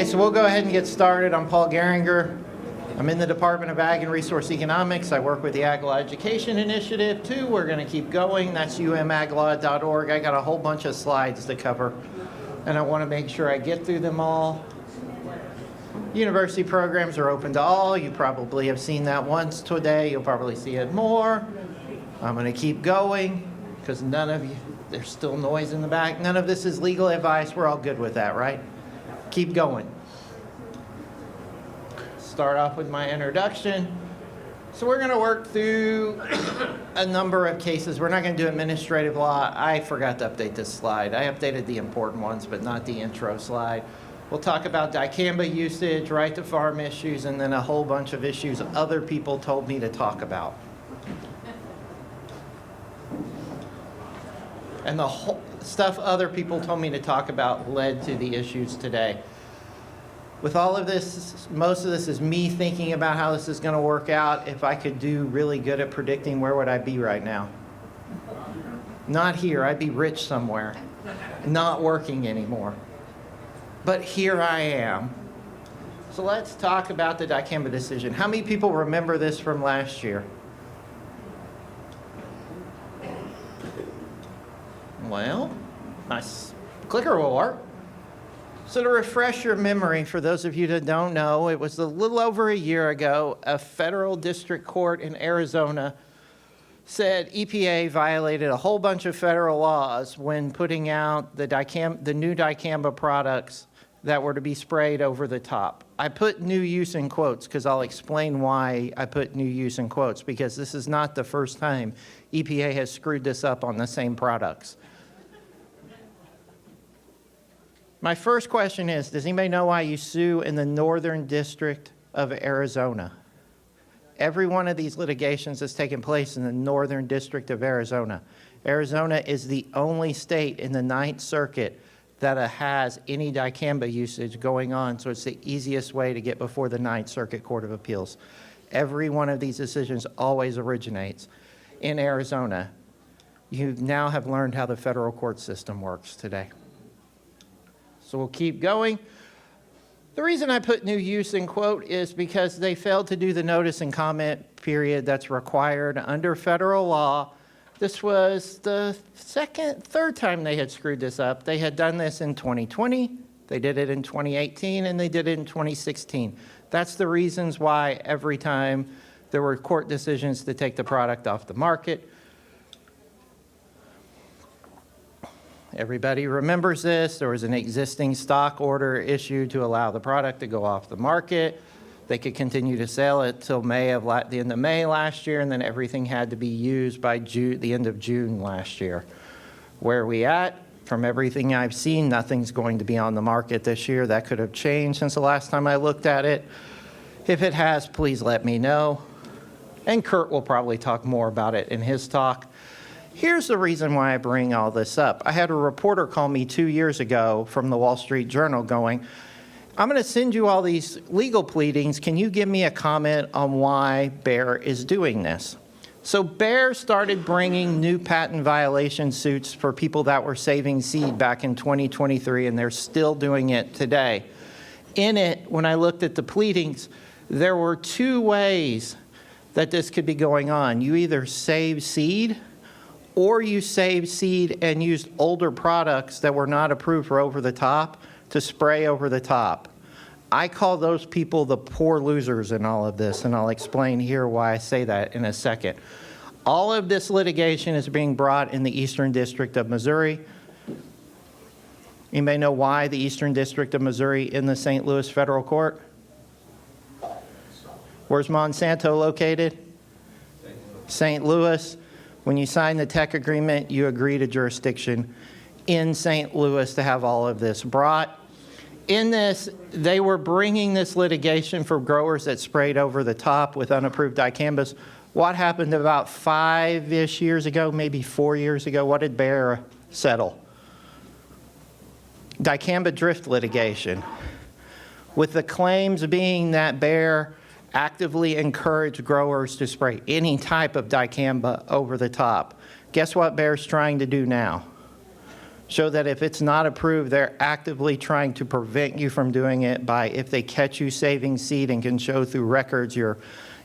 Okay, so we'll go ahead and get started. I'm Paul Goringer. I'm in the Department of Ag and Resource Economics. I work with the Ag Law Education Initiative too. We're going to keep going. That's umaglaw.org. I got a whole bunch of slides to cover, and I want to make sure I get through them all. University programs are open to all. You probably have seen that once today. You'll probably see it more. I'm going to keep going because none of you, there's still noise in the back. None of this is legal advice. We're all good with that, right? Keep going. Start off with my introduction. So we're going to work through a number of cases. We're not going to do administrative law. I forgot to update this slide. I updated the important ones, but not the intro slide. We'll talk about dicamba usage, right to farm issues, and then a whole bunch of issues other people told me to talk about. And the whole stuff other people told me to talk about led to the issues today. With all of this, most of this is me thinking about how this is going to work out. If I could do really good at predicting, where would I be right now? Not here. I'd be rich somewhere, not working anymore. But here I am. So let's talk about the dicamba decision. How many people remember this from last year? Well, my clicker will work. So to refresh your memory, for those of you that don't know, it was a little over a year ago, a federal district court in Arizona said EPA violated a whole bunch of federal laws when putting out the new dicamba products that were to be sprayed over the top. I put new use in quotes because I'll explain why I put new use in quotes, because this is not the first time EPA has screwed this up on the same products. My first question is, does anybody know why you sue in the Northern District of Arizona? Every one of these litigations has taken place in the Northern District of Arizona. Arizona is the only state in the Ninth Circuit that has any dicamba usage going on, so it's the easiest way to get before the Ninth Circuit Court of Appeals. Every one of these decisions always originates in Arizona. You now have learned how the federal court system works today. So we'll keep going. The reason I put new use in quote is because they failed to do the notice and comment period that's required under federal law. This was the third time they had screwed this up. They had done this in 2020, they did it in 2018, and they did it in 2016. That's the reasons why every time there were court decisions to take the product off the market. Everybody remembers this. There was an existing stock order issued to allow the product to go off the market. They could continue to sell it till the end of May last year, and then everything had to be used by the end of June last year. Where are we at? From everything I've seen, nothing's going to be on the market this year. That could have changed since the last time I looked at it. If it has, please let me know. And Kurt will probably talk more about it in his talk. Here's the reason why I bring all this up. I had a reporter call me 2 years ago from the Wall Street Journal going, I'm going to send you all these legal pleadings. Can you give me a comment on why Bayer is doing this? So Bayer started bringing new patent violation suits for people that were saving seed back in 2023, and they're still doing it today. In it, when I looked at the pleadings, there were two ways that this could be going on. You either save seed, or you saved seed and used older products that were not approved for over the top to spray over the top. I call those people the poor losers in all of this, and I'll explain here why I say that in a second. All of this litigation is being brought in the Eastern District of Missouri. You may know why the Eastern District of Missouri in the St. Louis Federal Court? Where's Monsanto located? St. Louis. When you sign the tech agreement, you agree to jurisdiction in St. Louis to have all of this brought. In this, they were bringing this litigation for growers that sprayed over the top with unapproved dicambas. What happened about 5-ish years ago, maybe 4 years ago? What did Bayer settle? Dicamba drift litigation, with the claims being that Bayer actively encourage growers to spray any type of dicamba over the top. Guess what Bayer's trying to do now? show that if it's not approved, they're actively trying to prevent you from doing it by, if they catch you saving seed and can show through records you're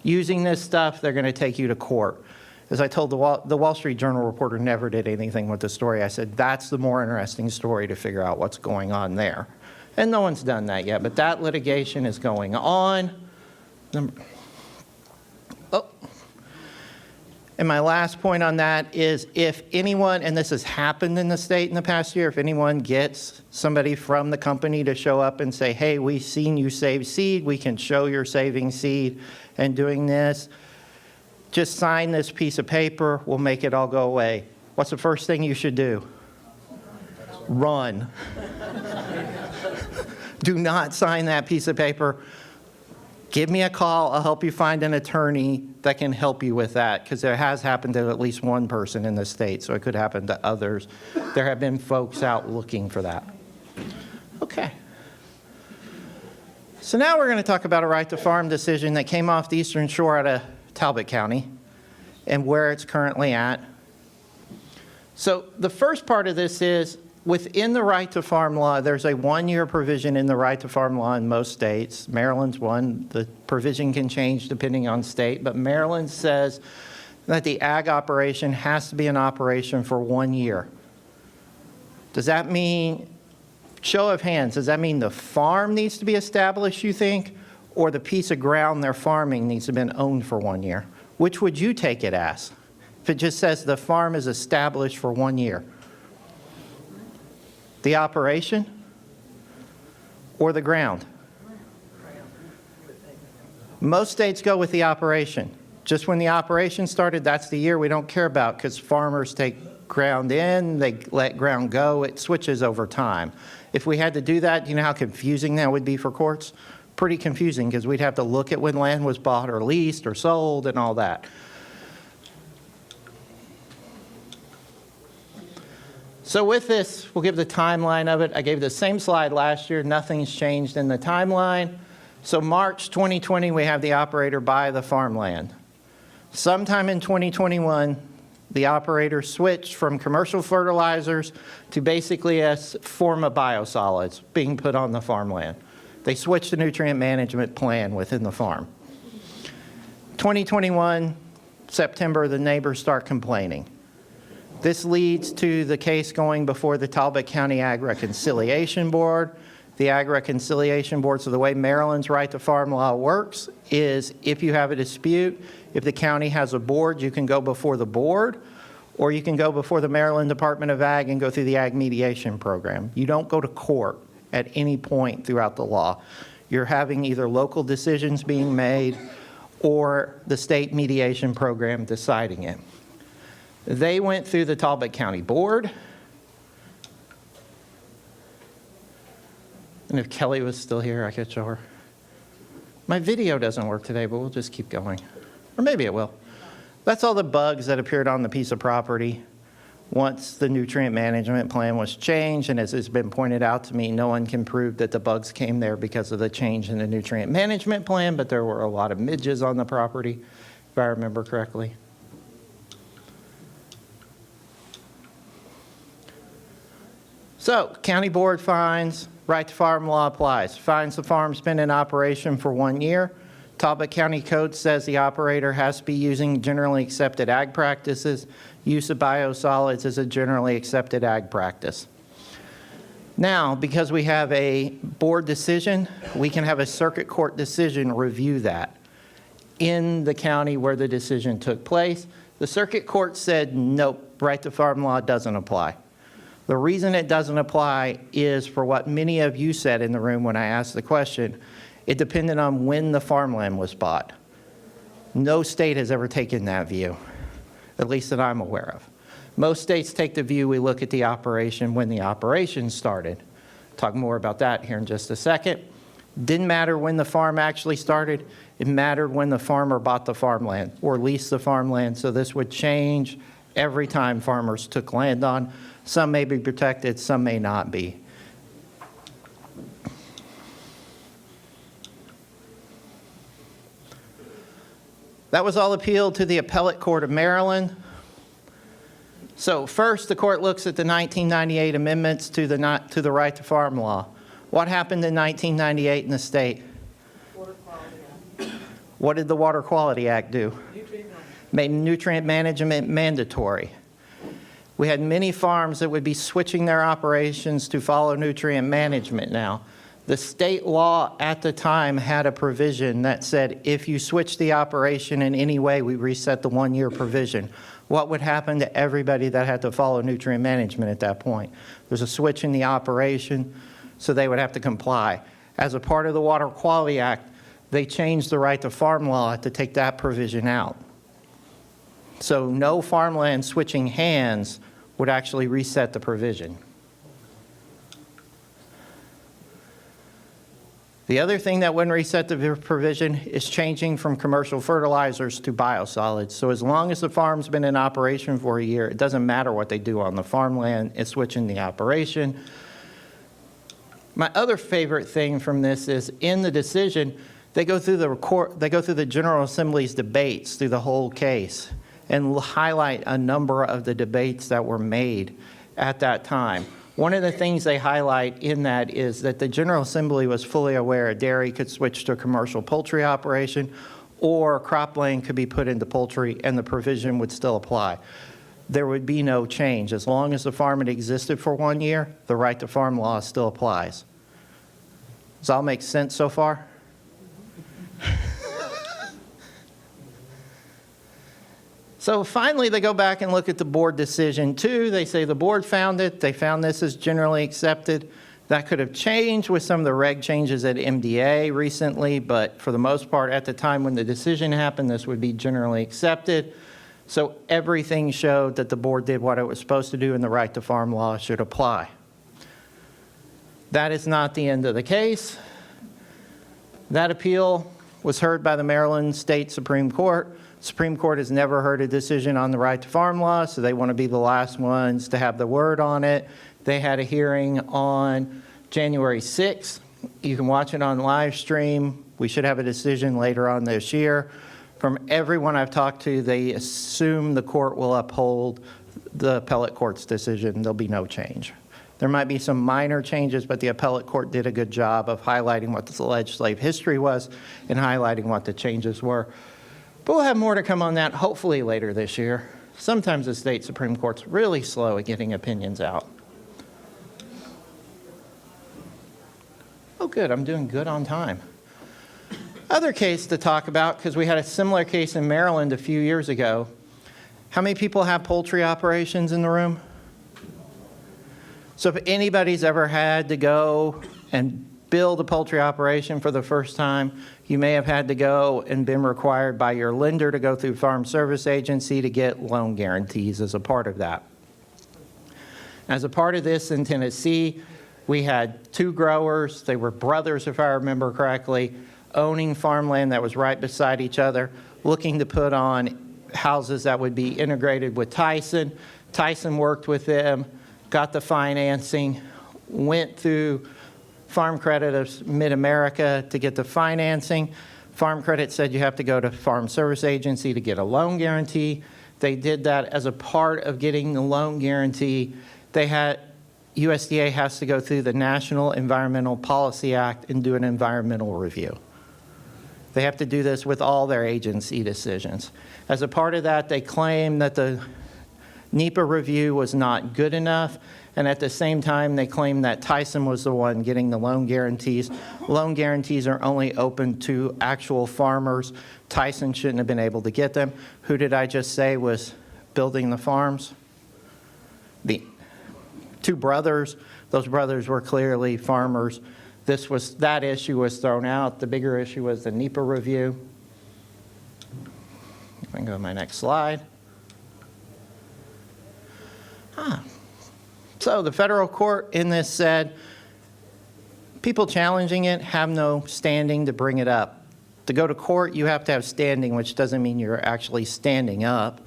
using this stuff, they're going to take you to court. As I told the Wall Street Journal reporter never did anything with the story. I said, that's the more interesting story to figure out what's going on there. And no one's done that yet, but that litigation is going on. And my last point on that is if anyone, and this has happened in the state in the past year, if anyone gets somebody from the company to show up and say, hey, we've seen you save seed, we can show you're saving seed and doing this, just sign this piece of paper, we'll make it all go away. What's the first thing you should do? Run. Do not sign that piece of paper. Give me a call. I'll help you find an attorney that can help you with that, because there has happened to at least one person in the state, so it could happen to others. There have been folks out looking for that. Okay. So now we're going to talk about a right to farm decision that came off the Eastern Shore out of Talbot County and where it's currently at. So the first part of this is, within the right to farm law, there's a one-year provision in the right to farm law in most states. Maryland's one. The provision can change depending on state, but Maryland says that the ag operation has to be an operation for 1 year. Does that mean, show of hands, does that mean the farm needs to be established, you think, or the piece of ground they're farming needs to have been owned for 1 year? Which would you take it as? If it just says the farm is established for 1 year. The operation or the ground? Most states go with the operation. Just when the operation started, that's the year we don't care about, because farmers take ground in, they let ground go, it switches over time. If we had to do that, you know how confusing that would be for courts? Pretty confusing, because we'd have to look at when land was bought or leased or sold and all that. So with this, we'll give the timeline of it. I gave the same slide last year. Nothing's changed in the timeline. So March 2020, we have the operator buy the farmland. Sometime in 2021, the operator switched from commercial fertilizers to basically a form of biosolids being put on the farmland. They switched the nutrient management plan within the farm. 2021, September, the neighbors start complaining. This leads to the case going before the Talbot County Ag Reconciliation Board. The Ag Reconciliation Board, so the way Maryland's right to farm law works is if you have a dispute, if the county has a board, you can go before the board, or you can go before the Maryland Department of Ag and go through the Ag Mediation Program. You don't go to court at any point throughout the law. You're having either local decisions being made or the state mediation program deciding it. They went through the Talbot County Board. And if Kelly was still here, I could show her. My video doesn't work today, but we'll just keep going. Or maybe it will. That's all the bugs that appeared on the piece of property once the nutrient management plan was changed. And as has been pointed out to me, no one can prove that the bugs came there because of the change in the nutrient management plan, but there were a lot of midges on the property, if I remember correctly. So, county board finds, right to farm law applies. Finds the farm's been in operation for 1 year. Talbot County Code says the operator has to be using generally accepted ag practices. Use of biosolids is a generally accepted ag practice. Now, because we have a board decision, we can have a circuit court decision review that in the county where the decision took place. The circuit court said, nope, right to farm law doesn't apply. The reason it doesn't apply is for what many of you said in the room when I asked the question. It depended on when the farmland was bought. No state has ever taken that view, at least that I'm aware of. Most states take the view we look at the operation when the operation started. Talk more about that here in just a second. Didn't matter when the farm actually started. It mattered when the farmer bought the farmland or leased the farmland. So this would change every time farmers took land on. Some may be protected, some may not be. That was all appealed to the Appellate Court of Maryland. So first, the court looks at the 1998 amendments to the right to farm law. What happened in 1998 in the state? Water Quality Act. What did the Water Quality Act do? Made nutrient management mandatory. We had many farms that would be switching their operations to follow nutrient management now. The state law at the time had a provision that said if you switch the operation in any way, we reset the one-year provision. What would happen to everybody that had to follow nutrient management at that point? There's a switch in the operation, so they would have to comply. As a part of the Water Quality Act, they changed the right to farm law to take that provision out. So no farmland switching hands would actually reset the provision. The other thing that wouldn't reset the provision is changing from commercial fertilizers to biosolids. So as long as the farm's been in operation for a year, it doesn't matter what they do on the farmland, it's switching the operation. My other favorite thing from this is in the decision, they go through the General Assembly's debates through the whole case and highlight a number of the debates that were made at that time. One of the things they highlight in that is that the General Assembly was fully aware a dairy could switch to a commercial poultry operation or cropland could be put into poultry and the provision would still apply. There would be no change. As long as the farm had existed for 1 year, the right to farm law still applies. Does that all make sense so far? So finally, they go back and look at the board decision 2. They say the board found it. They found this is generally accepted. That could have changed with some of the reg changes at MDA recently, but for the most part, at the time when the decision happened, this would be generally accepted. So everything showed that the board did what it was supposed to do and the right to farm law should apply. That is not the end of the case. That appeal was heard by the Maryland State Supreme Court. Supreme Court has never heard a decision on the right to farm law, so they want to be the last ones to have the word on it. They had a hearing on January 6th. You can watch it on live stream. We should have a decision later on this year. From everyone I've talked to, they assume the court will uphold the appellate court's decision. There'll be no change. There might be some minor changes, but the appellate court did a good job of highlighting what the legislative history was and highlighting what the changes were. But we'll have more to come on that hopefully later this year. Sometimes the state Supreme Court's really slow at getting opinions out. Oh good, I'm doing good on time. Other case to talk about, because we had a similar case in Maryland a few years ago. How many people have poultry operations in the room? So if anybody's ever had to go and build a poultry operation for the first time, you may have had to go and been required by your lender to go through Farm Service Agency to get loan guarantees as a part of that. As a part of this in Tennessee, we had 2 growers. They were brothers, if I remember correctly, owning farmland that was right beside each other, looking to put on houses that would be integrated with Tyson. Tyson worked with them, got the financing, went through Farm Credit of Mid-America to get the financing. Farm Credit said you have to go to Farm Service Agency to get a loan guarantee. They did that as a part of getting the loan guarantee. USDA has to go through the National Environmental Policy Act and do an environmental review. They have to do this with all their agency decisions. As a part of that, they claim that the NEPA review was not good enough, and at the same time, they claim that Tyson was the one getting the loan guarantees. Loan guarantees are only open to actual farmers. Tyson shouldn't have been able to get them. Who did I just say was building the farms? The 2 brothers. Those brothers were clearly farmers. That issue was thrown out. The bigger issue was the NEPA review. I can go to my next slide. So the federal court in this said, people challenging it have no standing to bring it up. To go to court, you have to have standing, which doesn't mean you're actually standing up.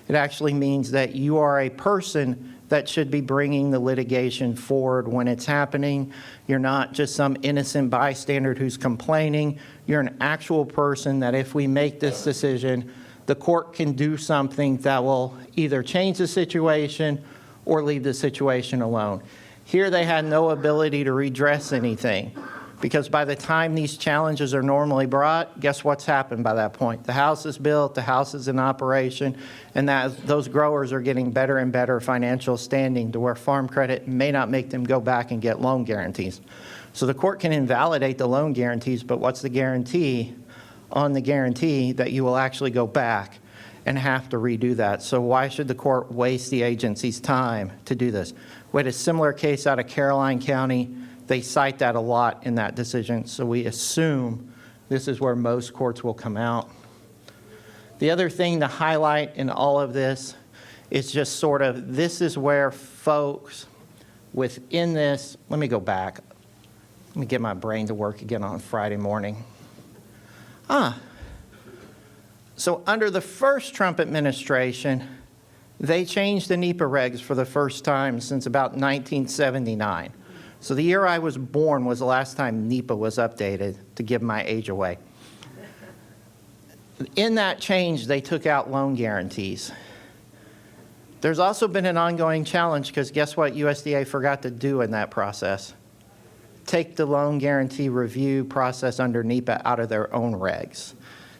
It actually means that you are a person that should be bringing the litigation forward when it's happening. You're not just some innocent bystander who's complaining. You're an actual person that if we make this decision, the court can do something that will either change the situation or leave the situation alone. Here they had no ability to redress anything, because by the time these challenges are normally brought, guess what's happened by that point? The house is built, the house is in operation, and those growers are getting better and better financial standing to where farm credit may not make them go back and get loan guarantees. So the court can invalidate the loan guarantees, but what's the guarantee on the guarantee that you will actually go back and have to redo that? So why should the court waste the agency's time to do this? We had a similar case out of Caroline County. They cite that a lot in that decision, so we assume this is where most courts will come out. The other thing to highlight in all of this is just sort of, this is where folks within this, let me go back. Let me get my brain to work again on Friday morning. So under the first Trump administration, they changed the NEPA regs for the first time since about 1979. So the year I was born was the last time NEPA was updated, to give my age away. In that change, they took out loan guarantees. There's also been an ongoing challenge, because guess what USDA forgot to do in that process? Take the loan guarantee review process under NEPA out of their own regs.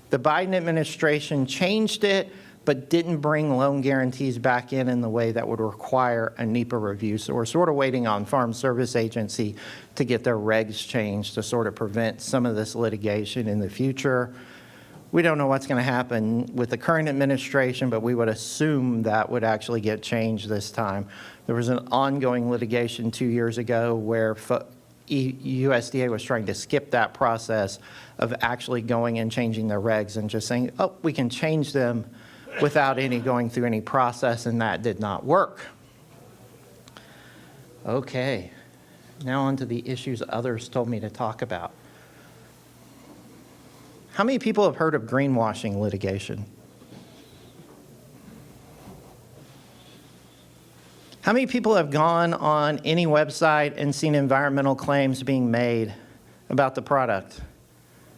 The Biden administration changed it, but didn't bring loan guarantees back in the way that would require a NEPA review. So we're sort of waiting on Farm Service Agency to get their regs changed to sort of prevent some of this litigation in the future. We don't know what's going to happen with the current administration, but we would assume that would actually get changed this time. There was an ongoing litigation 2 years ago where USDA was trying to skip that process of actually going and changing their regs and just saying, oh, we can change them without going through any process, and that did not work. Okay, now on to the issues others told me to talk about. How many people have heard of greenwashing litigation? How many people have gone on any website and seen environmental claims being made about the product?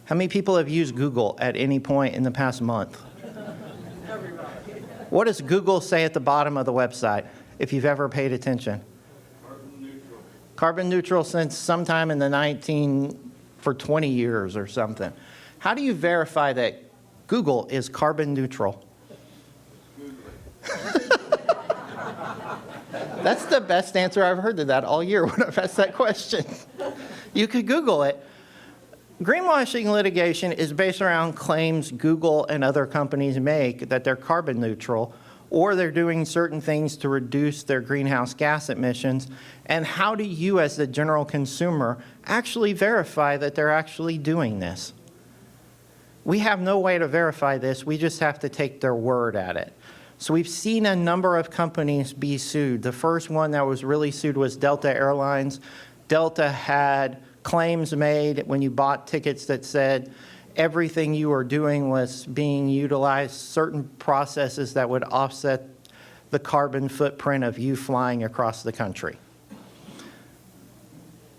How many people have used Google at any point in the past month? What does Google say at the bottom of the website, if you've ever paid attention? Carbon neutral. Carbon neutral since sometime in the for 20 years or something. How do you verify that Google is carbon neutral? That's the best answer I've heard to that all year when I've asked that question. You could Google it. Greenwashing litigation is based around claims Google and other companies make that they're carbon neutral, or they're doing certain things to reduce their greenhouse gas emissions. And how do you, as the general consumer, actually verify that they're actually doing this? We have no way to verify this. We just have to take their word at it. So we've seen a number of companies be sued. The first one that was really sued was Delta Airlines. Delta had claims made when you bought tickets that said everything you were doing was being utilized, certain processes that would offset the carbon footprint of you flying across the country.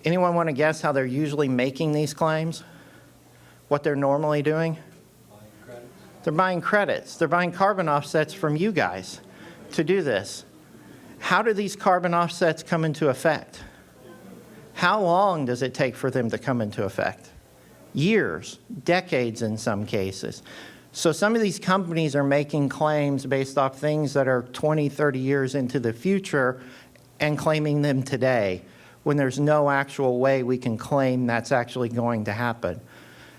Anyone want to guess how they're usually making these claims? What they're normally doing? Buying credits. They're buying credits. They're buying carbon offsets from you guys to do this. How do these carbon offsets come into effect? How long does it take for them to come into effect? Years, decades in some cases. So some of these companies are making claims based off things that are 20, 30 years into the future and claiming them today when there's no actual way we can claim that's actually going to happen.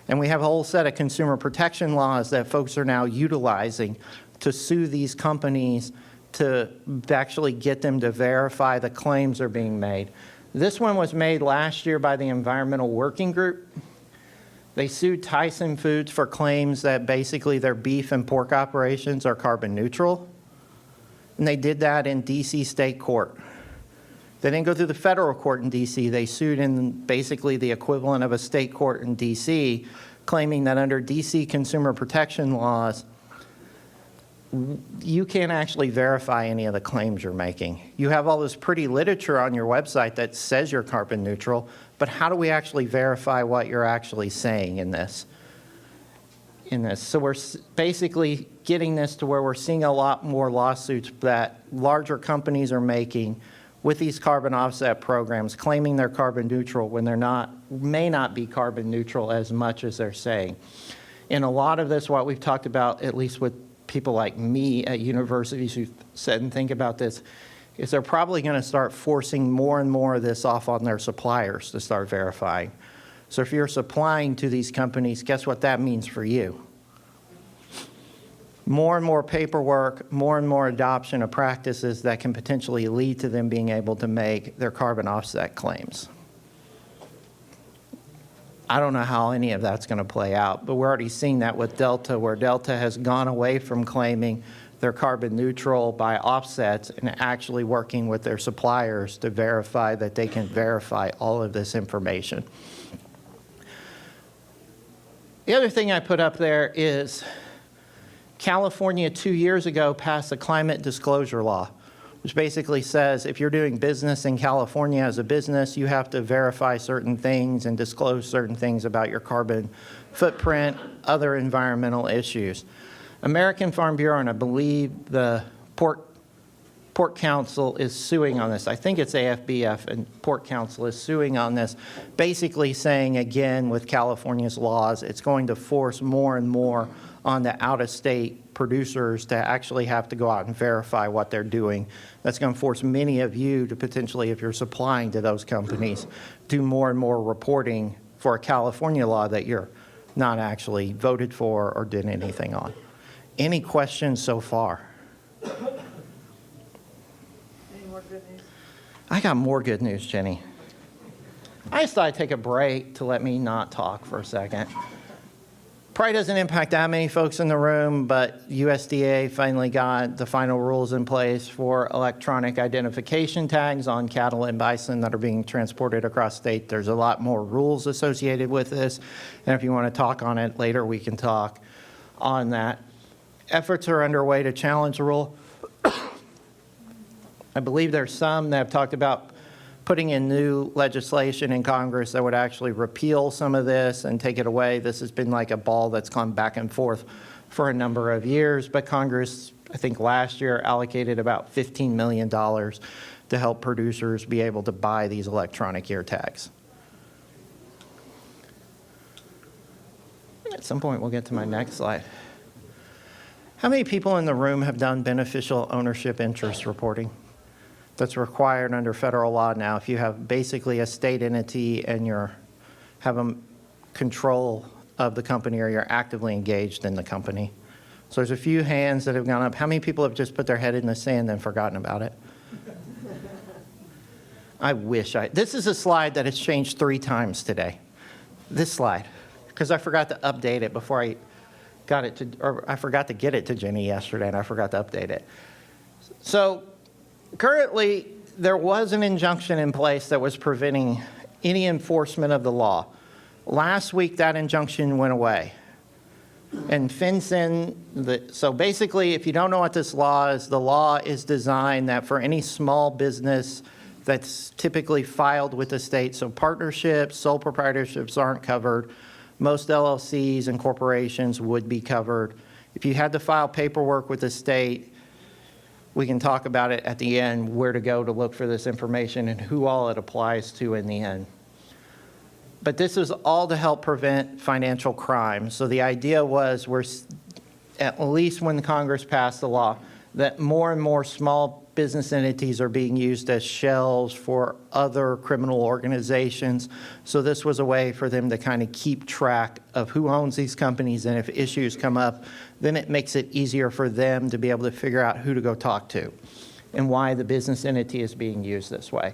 And we have a whole set of consumer protection laws that folks are now utilizing to sue these companies to actually get them to verify the claims are being made. This one was made last year by the Environmental Working Group. They sued Tyson Foods for claims that basically their beef and pork operations are carbon neutral. And they did that in DC State Court. They didn't go through the federal court in DC. They sued in basically the equivalent of a state court in DC, claiming that under DC consumer protection laws, you can't actually verify any of the claims you're making. You have all this pretty literature on your website that says you're carbon neutral, but how do we actually verify what you're actually saying in this? in this. So we're basically getting this to where we're seeing a lot more lawsuits that larger companies are making with these carbon offset programs, claiming they're carbon neutral when they're not, may not be carbon neutral as much as they're saying. And a lot of this, what we've talked about, at least with people like me at universities who said and think about this, is they're probably going to start forcing more and more of this off on their suppliers to start verifying. So if you're supplying to these companies, guess what that means for you? More and more paperwork, more and more adoption of practices that can potentially lead to them being able to make their carbon offset claims. I don't know how any of that's going to play out, but we're already seeing that with Delta, where Delta has gone away from claiming they're carbon neutral by offsets and actually working with their suppliers to verify that they can verify all of this information. The other thing I put up there is California 2 years ago passed a climate disclosure law, which basically says if you're doing business in California as a business, you have to verify certain things and disclose certain things about your carbon footprint, other environmental issues. American Farm Bureau, and I believe the Pork Council is suing on this. I think it's AFBF, and Pork Council is suing on this, basically saying, again, with California's laws, it's going to force more and more on the out-of-state producers to actually have to go out and verify what they're doing. That's going to force many of you to potentially, if you're supplying to those companies, do more and more reporting for a California law that you're not actually voted for or did anything on. Any questions so far? Any more good news? I got more good news, Jenny. I just thought I'd take a break to let me not talk for a second. Probably doesn't impact that many folks in the room, but USDA finally got the final rules in place for electronic identification tags on cattle and bison that are being transported across state. There's a lot more rules associated with this, and if you want to talk on it later, we can talk on that. Efforts are underway to challenge the rule. I believe there's some that have talked about putting in new legislation in Congress that would actually repeal some of this and take it away. This has been like a ball that's gone back and forth for a number of years, but Congress, I think last year, allocated about $15 million to help producers be able to buy these electronic ear tags. At some point, we'll get to my next slide. How many people in the room have done beneficial ownership interest reporting? That's required under federal law now. If you have basically a state entity and you have control of the company or you're actively engaged in the company. So there's a few hands that have gone up. How many people have just put their head in the sand and forgotten about it? I wish this is a slide that has changed 3 times today. This slide, because I forgot to update it before I got it to, or I forgot to get it to Jenny yesterday and I forgot to update it. So currently, there was an injunction in place that was preventing any enforcement of the law. Last week, that injunction went away. And FinCEN, so basically, if you don't know what this law is, the law is designed that for any small business that's typically filed with the state, so partnerships, sole proprietorships aren't covered. Most LLCs and corporations would be covered. If you had to file paperwork with the state, we can talk about it at the end, where to go to look for this information and who all it applies to in the end. But this is all to help prevent financial crime. So the idea was, at least when Congress passed the law, that more and more small business entities are being used as shells for other criminal organizations. So this was a way for them to kind of keep track of who owns these companies, and if issues come up, then it makes it easier for them to be able to figure out who to go talk to and why the business entity is being used this way.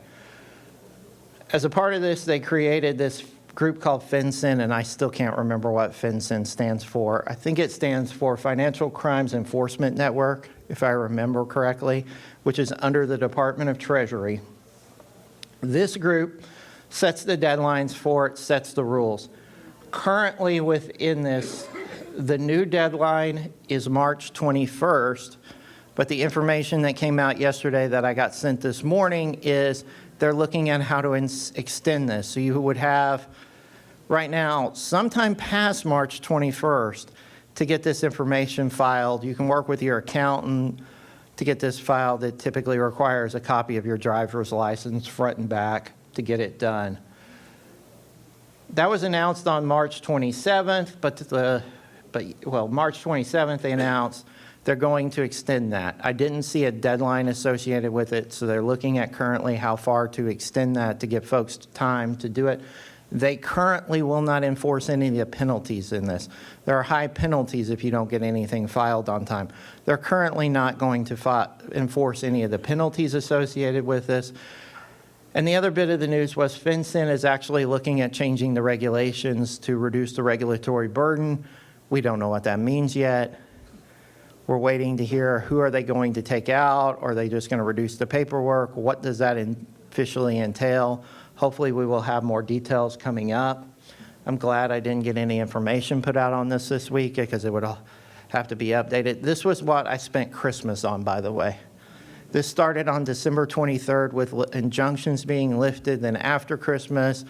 As a part of this, they created this group called FinCEN, and I still can't remember what FinCEN stands for. I think it stands for Financial Crimes Enforcement Network, if I remember correctly, which is under the Department of Treasury. This group sets the deadlines for it, sets the rules. Currently within this, the new deadline is March 21st, but the information that came out yesterday that I got sent this morning is they're looking at how to extend this. So you would have, right now, sometime past March 21st, to get this information filed. You can work with your accountant to get this filed. It typically requires a copy of your driver's license, front and back, to get it done. That was announced on March 27th, but March 27th they announced they're going to extend that. I didn't see a deadline associated with it, so they're looking at currently how far to extend that to give folks time to do it. They currently will not enforce any of the penalties in this. There are high penalties if you don't get anything filed on time. They're currently not going to enforce any of the penalties associated with this. And the other bit of the news was FinCEN is actually looking at changing the regulations to reduce the regulatory burden. We don't know what that means yet. We're waiting to hear who are they going to take out? Are they just going to reduce the paperwork? What does that officially entail? Hopefully we will have more details coming up. I'm glad I didn't get any information put out on this week because it would all have to be updated. This was what I spent Christmas on, by the way. This started on December 23rd with injunctions being lifted. Then after Christmas,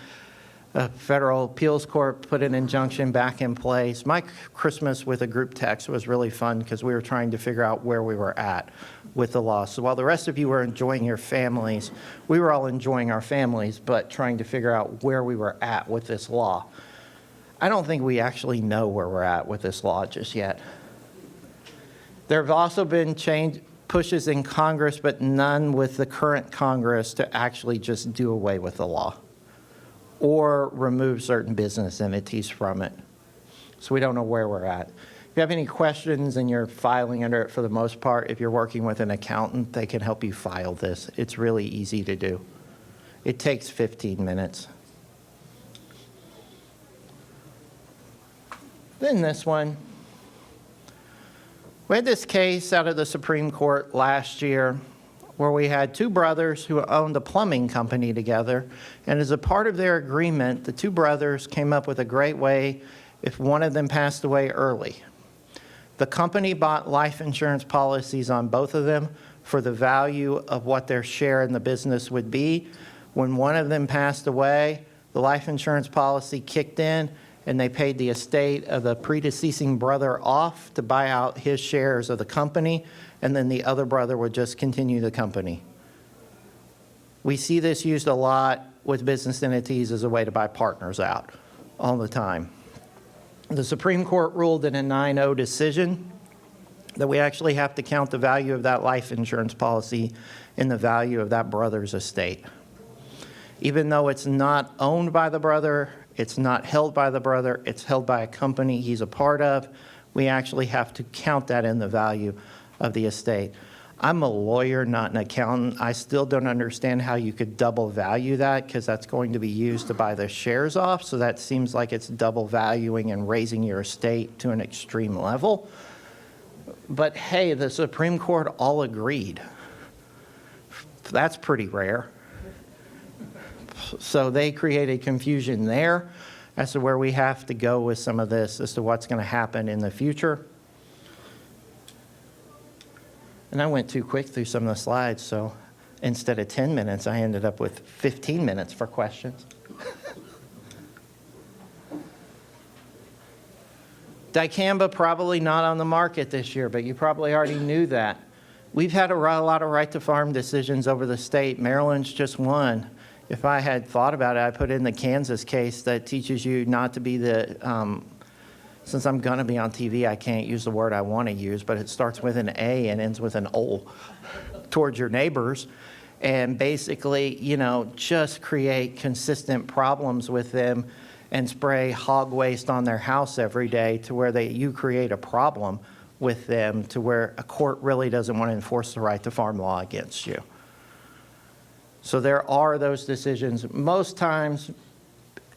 a federal appeals court put an injunction back in place. My Christmas with a group text was really fun because we were trying to figure out where we were at with the law. So while the rest of you were enjoying your families, we were all enjoying our families, but trying to figure out where we were at with this law. I don't think we actually know where we're at with this law just yet. There have also been pushes in Congress, but none with the current Congress to actually just do away with the law or remove certain business entities from it. So we don't know where we're at. If you have any questions and you're filing under it for the most part, if you're working with an accountant, they can help you file this. It's really easy to do. It takes 15 minutes. Then this one. We had this case out of the Supreme Court last year where we had two brothers who owned a plumbing company together, and as a part of their agreement, the two brothers came up with a great way if one of them passed away early. The company bought life insurance policies on both of them for the value of what their share in the business would be. When one of them passed away, the life insurance policy kicked in, and they paid the estate of the predeceasing brother off to buy out his shares of the company, and then the other brother would just continue the company. We see this used a lot with business entities as a way to buy partners out all the time. The Supreme Court ruled in a 9-0 decision that we actually have to count the value of that life insurance policy in the value of that brother's estate. Even though it's not owned by the brother, it's not held by the brother, it's held by a company he's a part of, we actually have to count that in the value of the estate. I'm a lawyer, not an accountant. I still don't understand how you could double value that because that's going to be used to buy the shares off. So that seems like it's double valuing and raising your estate to an extreme level. But hey, the Supreme Court all agreed. That's pretty rare. So they created confusion there as to where we have to go with some of this as to what's going to happen in the future. And I went too quick through some of the slides, so instead of 10 minutes, I ended up with 15 minutes for questions. Dicamba probably not on the market this year, but you probably already knew that. We've had a lot of right-to-farm decisions over the state. Maryland's just one. If I had thought about it, I put in the Kansas case that teaches you not to be the, since I'm going to be on TV, I can't use the word I want to use, but it starts with an A and ends with an O towards your neighbors. And basically, you know, just create consistent problems with them and spray hog waste on their house every day to where you create a problem with them to where a court really doesn't want to enforce the right to farm law against you. So there are those decisions. Most times,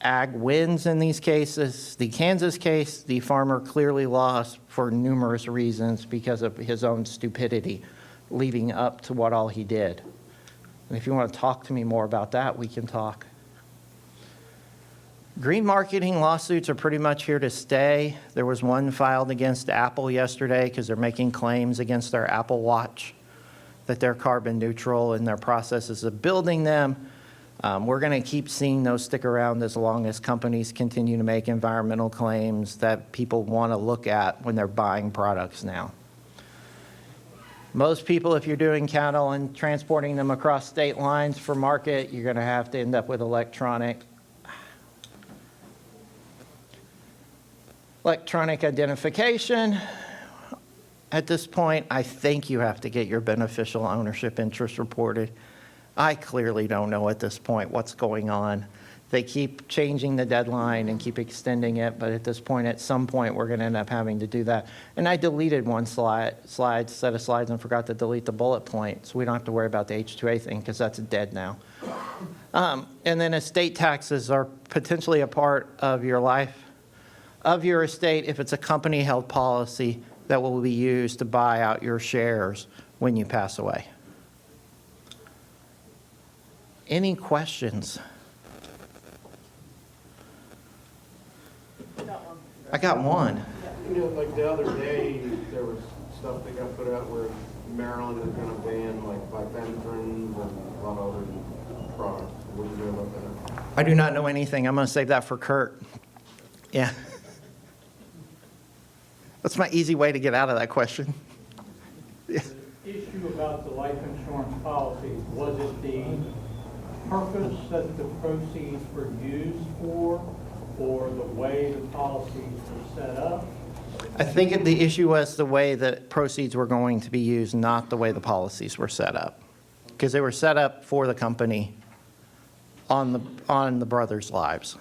ag wins in these cases. The Kansas case, the farmer clearly lost for numerous reasons because of his own stupidity leading up to what all he did. And if you want to talk to me more about that, we can talk. Green marketing lawsuits are pretty much here to stay. There was one filed against Apple yesterday because they're making claims against their Apple Watch that they're carbon neutral in their processes of building them. We're going to keep seeing those stick around as long as companies continue to make environmental claims that people want to look at when they're buying products now. Most people, if you're doing cattle and transporting them across state lines for market, you're going to have to end up with electronic identification. At this point, I think you have to get your beneficial ownership interest reported. I clearly don't know at this point what's going on. They keep changing the deadline and keep extending it, but at this point, at some point, we're going to end up having to do that. And I deleted one set of slides and forgot to delete the bullet point, so we don't have to worry about the H-2A thing because that's dead now. And then estate taxes are potentially a part of your life, of your estate, if it's a company-held policy that will be used to buy out your shares when you pass away. Any questions? I got one. You know, like the other day, there was stuff that got put out where Maryland is going to ban like bifenthrin and a lot of other products. What do you know about that? I do not know anything. I'm going to save that for Kurt. Yeah. That's my easy way to get out of that question. Yeah. The issue about the life insurance policy, was it the purpose that the proceeds were used for, or the way the policies were set up? I think the issue was the way that proceeds were going to be used, not the way the policies were set up. Because they were set up for the company on the brothers' lives,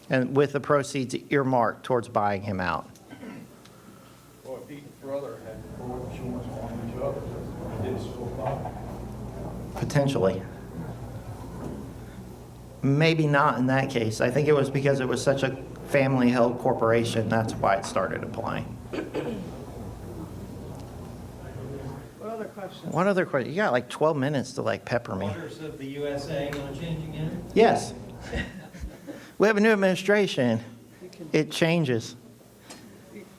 and with the proceeds earmarked towards buying him out. Well, if each brother had full insurance on each other, did it still apply? Potentially. Maybe not in that case. I think it was because it was such a family-held corporation, that's why it started applying. What other questions? What other question? You got like 12 minutes to like pepper me. Waters of the USA going to change again? Yes. We have a new administration. It changes.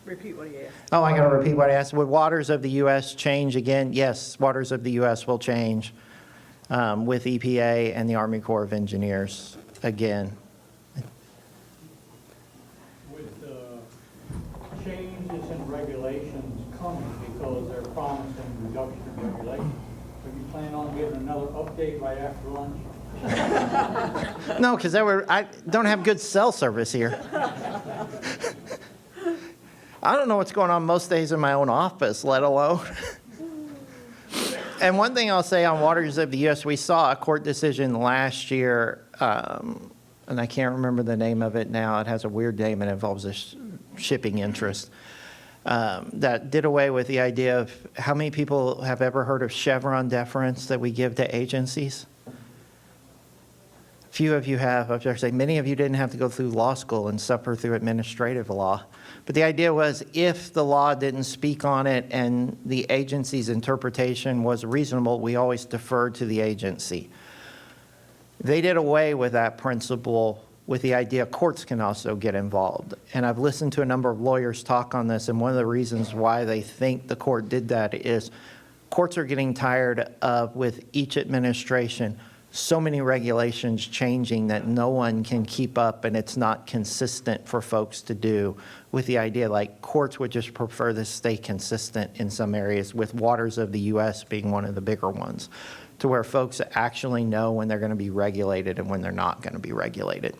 Repeat what he asked. Oh, I got to repeat what I asked. Would waters of the U.S. change again? Yes, waters of the U.S. will change with EPA and the Army Corps of Engineers again. With changes in regulations coming because they're promising reduction in regulations, do you plan on giving another update right after lunch? No, because I don't have good cell service here. I don't know what's going on most days in my own office, let alone. And one thing I'll say on waters of the U.S., we saw a court decision last year, and I can't remember the name of it now. It has a weird name and involves a shipping interest, that did away with the idea of how many people have ever heard of Chevron deference that we give to agencies? Few of you have. I was say many of you didn't have to go through law school and suffer through administrative law. But the idea was if the law didn't speak on it and the agency's interpretation was reasonable, we always deferred to the agency. They did away with that principle with the idea courts can also get involved. And I've listened to a number of lawyers talk on this, and one of the reasons why they think the court did that is courts are getting tired of, with each administration, so many regulations changing that no one can keep up and it's not consistent for folks to do, with the idea like courts would just prefer this stay consistent in some areas, with waters of the U.S. being one of the bigger ones, to where folks actually know when they're going to be regulated and when they're not going to be regulated.